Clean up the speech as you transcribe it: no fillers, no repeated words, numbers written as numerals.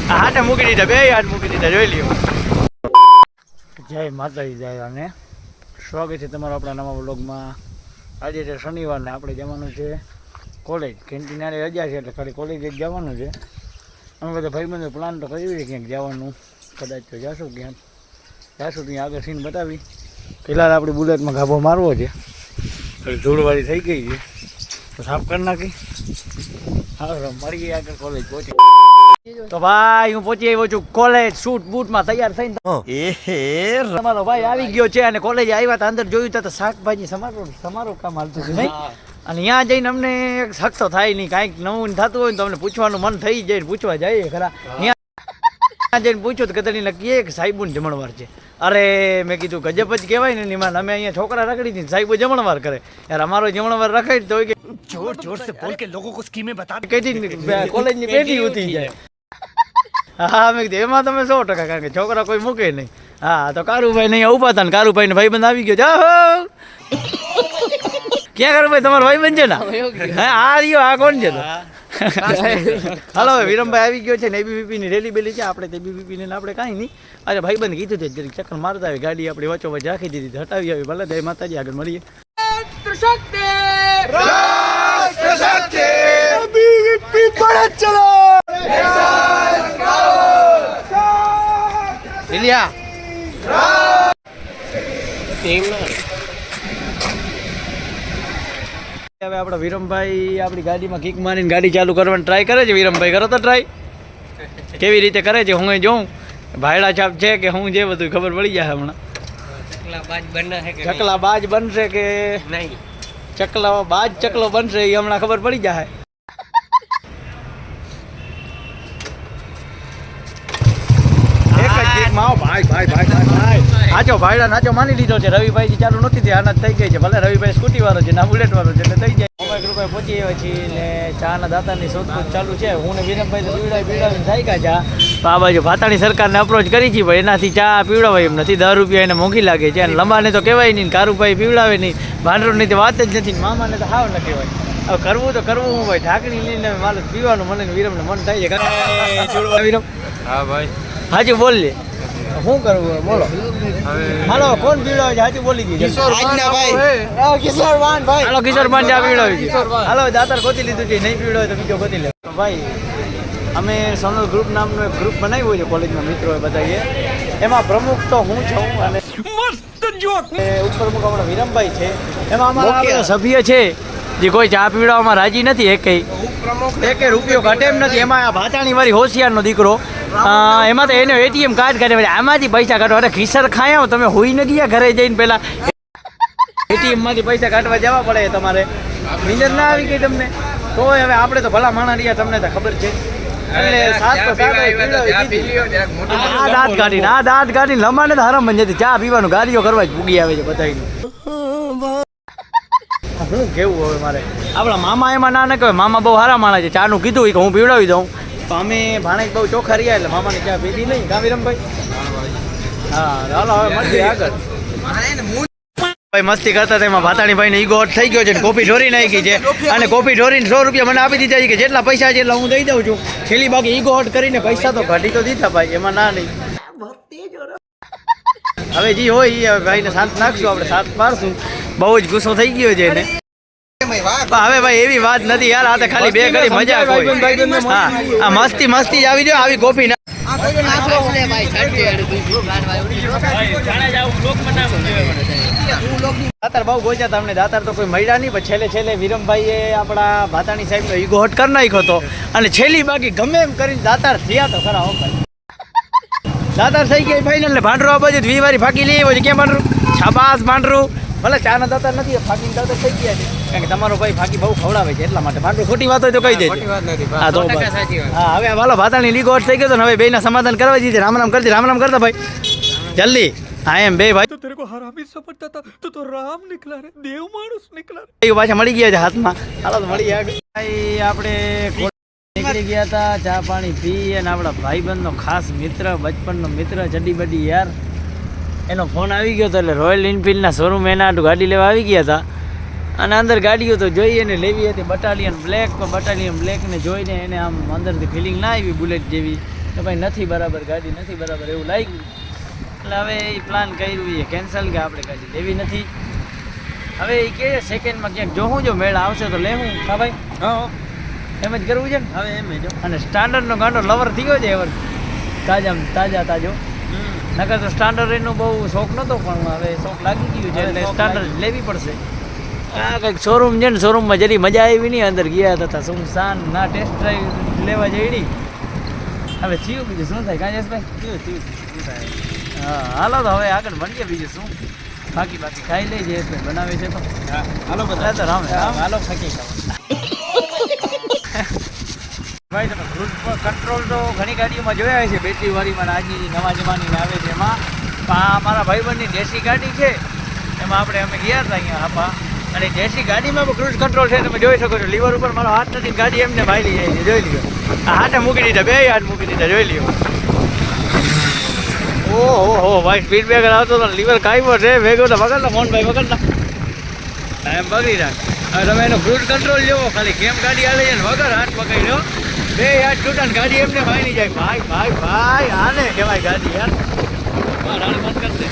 હાથે મૂકી દીધા, બે હાથ મૂકી દીધા, જોઈ લ્યો. જય માતાજી, જય અને સ્વાગત છે તમારો આપણા નવા વ્લોગમાં. આજે છે શનિવારને આપણે જવાનું છે કોલેજ. કેન્ટીનારે રજા છે એટલે ખાલી કોલેજ જ જવાનું છે. અમે બધા ભાઈબંધો પ્લાન તો કર્યું છે ક્યાંક જવાનું, કદાચ તો જાશું ક્યાંક જાશું ત્યાં આગળ સીન બતાવી. પહેલાં આપણી બુલેટમાં ગાભો મારવો છે, ધૂળવાળી થઈ ગઈ છે તો સાફ કરી નાખી. હા મળી ગઈ આગળ કોલેજ પહોંચી. તો ભાઈ હું પહોંચી આવ્યો છું કોલેજ, શૂટ બૂટમાં તૈયાર થઈને. તમારો ભાઈ આવી ગયો છે અને કોલેજ આવ્યા હતા, અંદર જોયું તો શાકભાજી સમારોહ કામ હાલતું હતું નહીં. અને ત્યાં જઈને અમને એક શક તો થાય નહીં, કાંઈક નવું થતું હોય ને તો અમને પૂછવાનું મન થઈ જાય, પૂછવા જઈએ ખરા. ત્યાં જઈને પૂછ્યું તો કદાચ નક્કી કે સાહેબુને જમણવાર છે. અરે મેં કીધું ગજબ જ કહેવાય ને નિમાન, અમે અહીંયા છોકરા રખડી હતી, સાહેબો જમણવાર કરે. યાર અમારો જમણવાર રખાય તો કે જોર જોર સે બોલ કે લોકો કો સ્કીમે બતા કઈ કોલેજની પેટી ઉતરી જાય. હા મેં કીધું એમાં તમે 100%, કારણ કે છોકરા કોઈ મૂકે નહીં. હા તો કારુભાઈ નહીં ઉભા હતા ને કારુભાઈ ને ભાઈબંધ આવી ગયો. જાઓ ક્યાં કારુભાઈ, તમારો ભાઈબંધ છે ને? હા આ રહ્યો, આ કોણ છે? હાલો વિરમભાઈ આવી ગયો છે ને. એબીવીપી ની રેલી બેલી છે, આપણે એબીવીપી ને આપણે કાંઈ નહીં. અરે ભાઈબંધ કીધું છે જરીક ચક્કર મારતા આવી, ગાડી આપણી વચ્ચોવચ્ચ રાખી દીધી, હટાવી આવી. ભલે જય માતાજી, આગળ મળીએ. હવે આપણા વિરમભાઈ આપણી ગાડીમાં કિક મારીને ગાડી ચાલુ કરવાની ટ્રાય કરે છે. વિરમભાઈ કરો તો ટ્રાય, કેવી રીતે કરે છે હું જોઉં. ભાયડા છાપ છે કે હું જે બધું ખબર પડી જાય હમણાં. ચકલા બાજ બનશે કે નહીં, ચકલા બાજ ચકલો બનશે એ હમણાં ખબર પડી જાય. નાચો ભાઈડા નાચો માની લીધો છે. રવિભાઈ ચાલુ નથી થઈ, આના થઈ ગઈ છે. ભલે રવિભાઈ સ્કૂટી વાળો છે ના બુલેટ વાળો છે એટલે થઈ જાય. મોબાઈલ રૂપિયા પહોંચી આવ્યા છીએ ને ચાના દાતાની શોધખોળ ચાલુ છે. હું ને વિરમભાઈ તો પીવડાવીને થઈ ગયા ચા. તો આ બાજુ ભાતાણી સરકારને અપ્રોચ કરી છે ભાઈ, એનાથી ચા પીવડાવાય એમ નથી. 10 રૂપિયા એને મોંઘી લાગે છે અને લંબાને તો કહેવાય નહીં, કારુભાઈ પીવડાવે નહીં, ભાંડરોની તો વાત જ નથી, મામાને તો હાવ ન કહેવાય. હવે કરવું તો કરવું હું ભાઈ, ઢાંકણી લઈને મારે પીવાનું મને વિરમને મન થાય છે. વિરમ હા ભાઈ હાજી બોલ લે, શું કરવું બોલો. હાલો કોણ પીવડાવે છે? હાજી બોલી ગઈ કિશોરમાન ભાઈ. હાલો કિશોરમાન ચા પીવડાવી છે. હાલો દાતર ગોતી લીધું છે, નહીં પીવડાવે તો બીજો ગોતી લે. ભાઈ અમે સોનલ ગ્રુપ નામનો એક ગ્રુપ બનાવ્યો છે કોલેજમાં મિત્રોએ બધાએ. એમાં પ્રમુખ તો હું છું અને ઉપપ્રમુખ આપણા વિરમભાઈ છે. એમાં અમારા સભ્ય છે જે કોઈ ચા પીવડાવવામાં રાજી નથી, એકે રૂપિયો ઘટે એમ નથી. એમાં આ ભાતાણી વાળી હોશિયારનો દીકરો, એમાં તો એને એટીએમ કાર્ડ કાઢે, આમાંથી પૈસા કાઢો. અરે ખિસ્સર ખાયા તમે હોઈ ન ગયા ઘરે જઈને પેલા એટીએમ માંથી પૈસા કાઢવા જવા પડે તમારે. નીંદર ના આવી ગઈ તમને તો હવે આપણે તો ભલા માણા રહ્યા, તમને તો ખબર છે. એટલે આ દાંત કાઢીને લંબાને તો હરામ બની જતી. ચા પીવાનું ગાડીઓ કરવા જ પૂગી આવે છે બધાને. હું કેવું હવે મારે આપણા મામા એમાં ના કહેવાય, મામા બહુ સારા માણસ છે. ચાનું કીધું કે હું પીવડાવી દઉં તો અમે ભાણે બહુ ચોખ્ખા રહ્યા એટલે મામાની ચા પીધી નહીં. કા વિરમભાઈ? હા ચાલો હવે મળીએ આગળ. ભાઈ મસ્તી કરતા હતા એમાં ભાતાણી ભાઈને ઈગો હટ થઈ ગયો છે, કોફી ઢોરી નાખી છે અને કોફી ઢોરીને 100 રૂપિયા મને આપી દીધા છે કે જેટલા પૈસા છે એટલા હું દઈ દઉં છું. છેલ્લી બાકી ઈગો હટ કરીને પૈસા તો કાઢી તો દીધા ભાઈ, એમાં ના નહીં. હવે જે હોય એ ભાઈને શાંત નાખશું, આપણે શાંત મારશું. બહુ જ ગુસ્સો થઈ ગયો છે એને. હવે ભાઈ એવી વાત નથી યાર, આ તો ખાલી બે ઘડી મજાક હોય. હા આ મસ્તી મસ્તી જ આવી જાય, આવી કોફી ના દાતાર બહુ ગોચ્યા તમને, દાતાર તો કોઈ મળ્યા નહીં. પણ છેલ્લે વિરમભાઈએ આપણા ભાતાણી સાહેબનો ઈગો હટ કરી નાખ્યો હતો અને છેલ્લી બાકી ગમે એમ કરીને દાતાર થયા તો ખરા. દાતાર થઈ ગયા ફાઇનલ ને ભાંડરો આ બાજુ 20 વારી ફાંકી લઈ આવ્યો છે. ક્યાં ભાંડરું? છાબાસ ભાંડરું. ભલે ચાના દાતાર નથી, ફાંકીને દાતાર થઈ ગયા છે, કારણ કે તમારો ભાઈ ફાંકી બહુ ખવડાવે છે એટલા માટે. ભાંડરું ખોટી વાત હોય તો કહી દેજો. હા તો હા હવે હાલો ભાતાણી લીગો હટ થઈ ગયો ને હવે બેના સમાધાન કરવા દીધે. રામ રામ કરતી, રામ રામ કરતા ભાઈ જલ્દી. હા એમ બે ભાઈ તો તેરે કો હરામી સમજતા હતા તો રામ નીકળા રે, દેવ માણસ નીકળા રે. એ પાછા મળી ગયા છે હાથમાં. હાલો તો મળી ગયા. ભાઈ આપણે નીકળી ગયા હતા ચા પાણી પી અને આપણા ભાઈબંધનો ખાસ મિત્ર, બચપનનો મિત્ર ચડી બડી યાર, એનો ફોન આવી ગયો હતો એટલે રોયલ એનફિલ્ડના શોરૂમ એના ગાડી લેવા આવી ગયા હતા. અને અંદર ગાડીઓ તો જોઈએ ને લેવી હતી બટાલિયન બ્લેકને જોઈને એને આમ અંદરથી ફિલિંગ ના આવી બુલેટ જેવી કે ભાઈ નથી બરાબર ગાડી નથી બરાબર એવું લાગ્યું. એટલે હવે એ પ્લાન કર્યું એ કેન્સલ કે આપણે ગાડી લેવી નથી. હવે એ કે સેકન્ડમાં ક્યાંક જોઉં જો મેળ આવશે તો લેવું. હા ભાઈ હા એમ જ કરવું છે ને. હવે એમ જો અને સ્ટાન્ડર્ડનો ગાંડો લવર થઈ ગયો છે એવર તાજો નકર તો સ્ટાન્ડર્ડનો બહુ શોખ નહોતો પણ હવે શોખ લાગી ગયું છે એટલે સ્ટાન્ડર્ડ લેવી પડશે. આ કંઈક શોરૂમ છે ને શોરૂમમાં જરી મજા આવી નહીં. અંદર ગયા હતા સુમસાન ના ટેસ્ટ ડ્રાઈવ લેવા જઈ. હવે થયું બીજું શું થાય કાંઈ જસભાઈ? હા હાલો તો હવે આગળ મળીએ બીજું શું. બાકી ખાઈ લઈ જયેશભાઈ બનાવે છે તો હાલો બધા તો રામ હાલો ફાકી ભાઈ તમે ક્રૂઝ કંટ્રોલ તો ઘણી ગાડીઓમાં જોયા છે બેટરી વાળીમાં આજની નવા જમાની આવે છે એમાં. આ મારા ભાઈબંધની દેશી ગાડી છે એમાં અમે ગયા હતા અહીંયા હાપા અને દેશી ગાડીમાં પણ ક્રૂઝ કંટ્રોલ છે તમે જોઈ શકો છો. લીવર ઉપર મારો હાથ નથી ગાડી એમને ભાઈ જાય છે જોઈ લ્યો. આ હાથે મૂકી દીધા બે હાથ મૂકી દીધા જોઈ લ્યો. ઓહો ભાઈ સ્પીડ બ્રેકર આવતો હતો લીવર કાંઈ છે ભેગો તો વગરના ફોન ભાઈ વગરના એમ પકડી રાખ. હવે તમે એનો ક્રૂઝ કંટ્રોલ જોવો ખાલી કેમ ગાડી હાલે છે ને વગર હાથ પકડી લો બે હાથ છૂટા ને ગાડી એમને ભાઈ નહીં જાય. ભાઈ આને કહેવાય ગાડી યાર. રાણી બંધ કરશે.